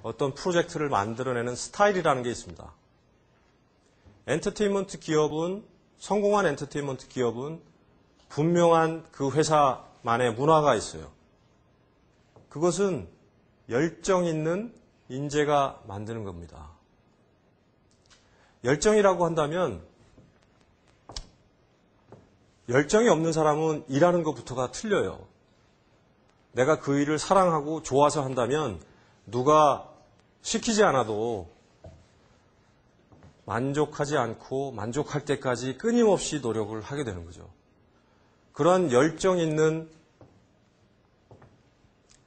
어떤 프로젝트를 만들어내는 스타일이라는 게 있습니다. 엔터테인먼트 기업은, 성공한 엔터테인먼트 기업은 분명한 그 회사만의 문화가 있어요. 그것은 열정 있는 인재가 만드는 겁니다. 열정이라고 한다면 열정이 없는 사람은 일하는 것부터가 틀려요. 내가 그 일을 사랑하고 좋아서 한다면 누가 시키지 않아도 만족하지 않고 만족할 때까지 끊임없이 노력을 하게 되는 거죠. 그런 열정 있는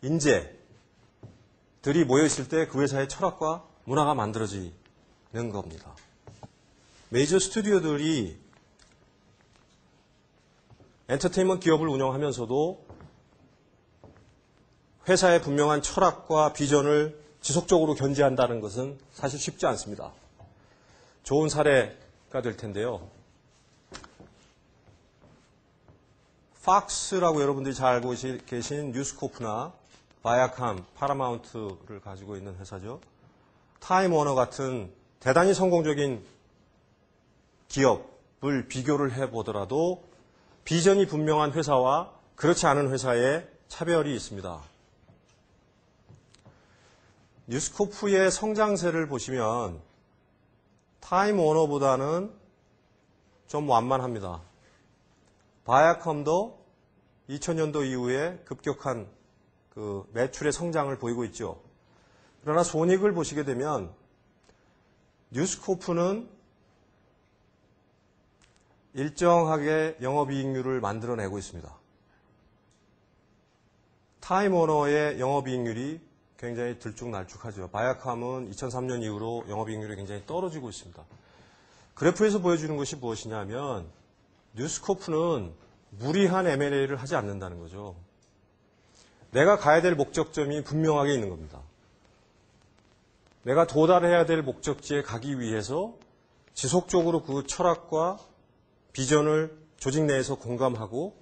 인재들이 모여있을 때 그 회사의 철학과 문화가 만들어지는 겁니다. 메이저 스튜디오들이 엔터테인먼트 기업을 운영하면서도 회사의 분명한 철학과 비전을 지속적으로 견지한다는 것은 사실 쉽지 않습니다. 좋은 사례가 될 텐데요. 팍스라고 여러분들이 잘 알고 계신 뉴스코프나 바이아캄, 파라마운트를 가지고 있는 회사죠. 타임워너 같은 대단히 성공적인 기업을 비교를 해보더라도 비전이 분명한 회사와 그렇지 않은 회사의 차별이 있습니다. 뉴스코프의 성장세를 보시면 타임워너보다는 좀 완만합니다. 바이아컴도 2000년도 이후에 급격한 그 매출의 성장을 보이고 있죠. 그러나 손익을 보시게 되면 뉴스코프는 일정하게 영업이익률을 만들어내고 있습니다. 타임워너의 영업이익률이 굉장히 들쭉날쭉하죠. 바이아캄은 2003년 이후로 영업이익률이 굉장히 떨어지고 있습니다. 그래프에서 보여주는 것이 무엇이냐면 뉴스코프는 무리한 M&A를 하지 않는다는 거죠. 내가 가야 될 목적점이 분명하게 있는 겁니다. 내가 도달해야 될 목적지에 가기 위해서 지속적으로 그 철학과 비전을 조직 내에서 공감하고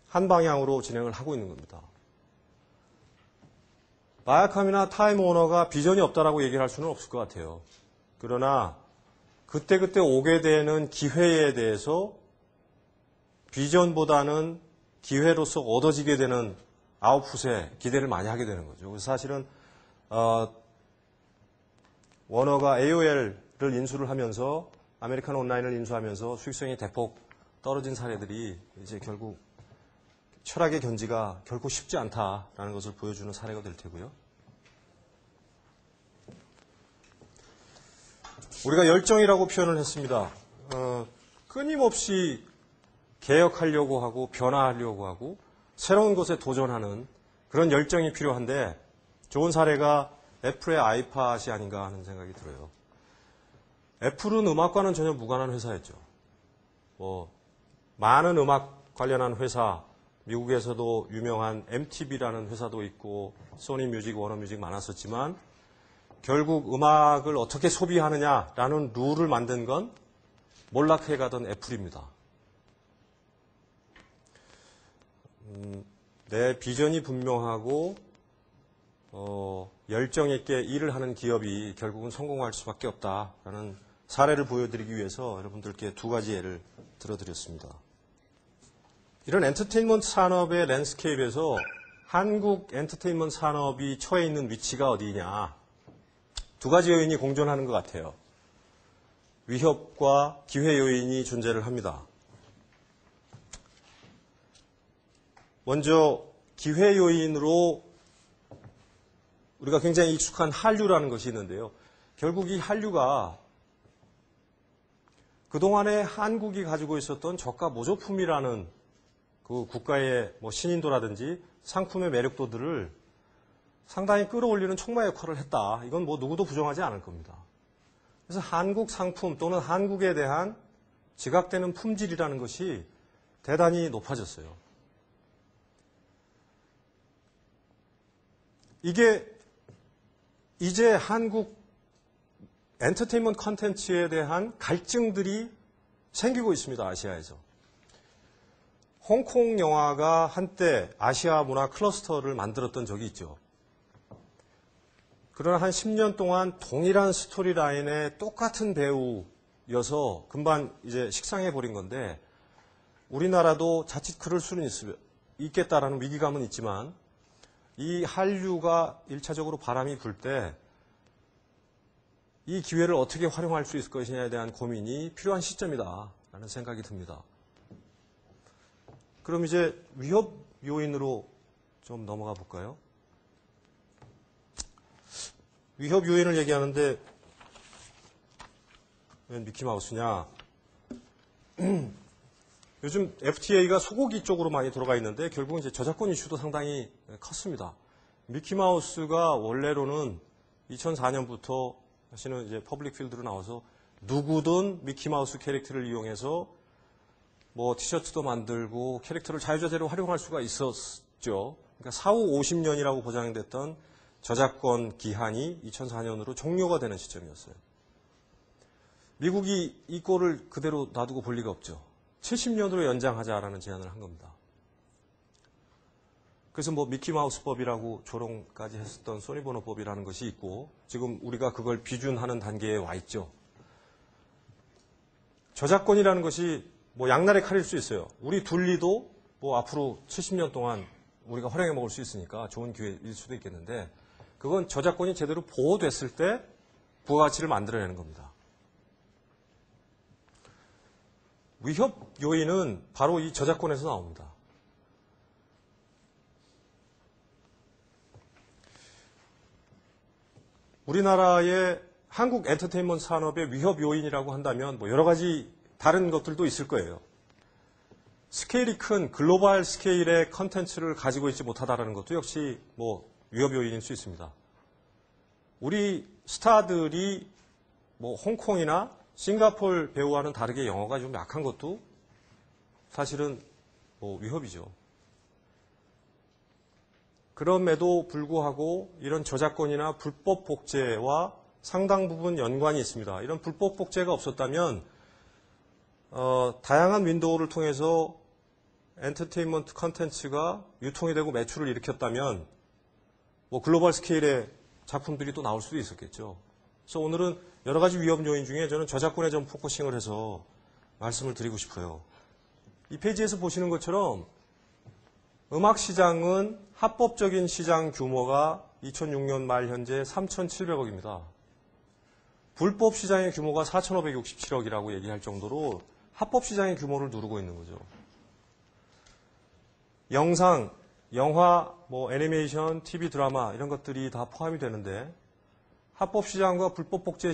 한 방향으로 진행을 하고 있는 겁니다. 바이아캄이나 타임워너가 비전이 없다라고 얘기를 할 수는 없을 것 같아요. 그러나 그때그때 오게 되는 기회에 대해서 비전보다는 기회로서 얻어지게 되는 아웃풋에 기대를 많이 하게 되는 거죠. 그래서 사실은 워너가 AOL을 인수를 하면서 아메리칸 온라인을 인수하면서 수익성이 대폭 떨어진 사례들이 이제 결국 철학의 견지가 결코 쉽지 않다라는 것을 보여주는 사례가 될 테고요. 우리가 열정이라고 표현을 했습니다. 끊임없이 개혁하려고 하고 변화하려고 하고 새로운 것에 도전하는 그런 열정이 필요한데 좋은 사례가 애플의 아이팟이 아닌가 하는 생각이 들어요. 애플은 음악과는 전혀 무관한 회사였죠. 많은 음악 관련한 회사, 미국에서도 유명한 MTV라는 회사도 있고 소니 뮤직, 워너 뮤직 많았었지만 결국 음악을 어떻게 소비하느냐라는 룰을 만든 건 몰락해가던 애플입니다. 내 비전이 분명하고 열정 있게 일을 하는 기업이 결국은 성공할 수밖에 없다라는 사례를 보여드리기 위해서 여러분들께 두 가지 예를 들어드렸습니다. 이런 엔터테인먼트 산업의 랜드스케이프에서 한국 엔터테인먼트 산업이 처해 있는 위치가 어디냐. 두 가지 요인이 공존하는 것 같아요. 위협과 기회 요인이 존재를 합니다. 먼저 기회 요인으로 우리가 굉장히 익숙한 한류라는 것이 있는데요. 결국 이 한류가 그동안에 한국이 가지고 있었던 저가 모조품이라는 그 국가의 신인도라든지 상품의 매력도들을 상당히 끌어올리는 촉매 역할을 했다. 이건 누구도 부정하지 않을 겁니다. 그래서 한국 상품 또는 한국에 대한 지각되는 품질이라는 것이 대단히 높아졌어요. 이게 이제 한국 엔터테인먼트 컨텐츠에 대한 갈증들이 생기고 있습니다. 아시아에서. 홍콩 영화가 한때 아시아 문화 클러스터를 만들었던 적이 있죠. 그러나 한 10년 동안 동일한 스토리 라인의 똑같은 배우여서 금방 이제 식상해 버린 건데, 우리나라도 자칫 그럴 수는 있겠다라는 위기감은 있지만, 이 한류가 1차적으로 바람이 불 때 이 기회를 어떻게 활용할 수 있을 것이냐에 대한 고민이 필요한 시점이다라는 생각이 듭니다. 그럼 이제 위협 요인으로 좀 넘어가 볼까요? 위협 요인을 얘기하는데 왜 미키마우스냐? 요즘 FTA가 소고기 쪽으로 많이 돌아가 있는데 결국 이제 저작권 이슈도 상당히 컸습니다. 미키마우스가 원래로는 2004년부터 다시는 이제 퍼블릭 필드로 나와서 누구든 미키마우스 캐릭터를 이용해서 뭐 티셔츠도 만들고 캐릭터를 자유자재로 활용할 수가 있었죠. 그러니까 사후 50년이라고 보장됐던 저작권 기한이 2004년으로 종료가 되는 시점이었어요. 미국이 이 꼴을 그대로 놔두고 볼 리가 없죠. 70년으로 연장하자라는 제안을 한 겁니다. 그래서 뭐 미키마우스법이라고 조롱까지 했었던 소니버너법이라는 것이 있고, 지금 우리가 그걸 비준하는 단계에 와 있죠. 저작권이라는 것이 뭐 양날의 칼일 수 있어요. 우리 둘리도 뭐 앞으로 70년 동안 우리가 활용해 먹을 수 있으니까 좋은 기회일 수도 있겠는데, 그건 저작권이 제대로 보호됐을 때 부가가치를 만들어내는 겁니다. 위협 요인은 바로 이 저작권에서 나옵니다. 우리나라의 한국 엔터테인먼트 산업의 위협 요인이라고 한다면 뭐 여러 가지 다른 것들도 있을 거예요. 스케일이 큰 글로벌 스케일의 컨텐츠를 가지고 있지 못하다는 것도 역시 뭐 위협 요인일 수 있습니다. 우리 스타들이 뭐 홍콩이나 싱가포르 배우와는 다르게 영어가 좀 약한 것도 사실은 뭐 위협이죠. 그럼에도 불구하고 이런 저작권이나 불법 복제와 상당 부분 연관이 있습니다. 이런 불법 복제가 없었다면 다양한 윈도우를 통해서 엔터테인먼트 컨텐츠가 유통이 되고 매출을 일으켰다면 뭐 글로벌 스케일의 작품들이 또 나올 수도 있었겠죠. 그래서 오늘은 여러 가지 위협 요인 중에 저는 저작권에 좀 포커싱을 해서 말씀을 드리고 싶어요. 이 페이지에서 보시는 것처럼 음악 시장은 합법적인 시장 규모가 2006년 말 현재 3,700억입니다. 불법 시장의 규모가 4,567억이라고 얘기할 정도로 합법 시장의 규모를 누르고 있는 거죠. 영상, 영화, 뭐 애니메이션, TV 드라마 이런 것들이 다 포함이 되는데 합법 시장과 불법 복제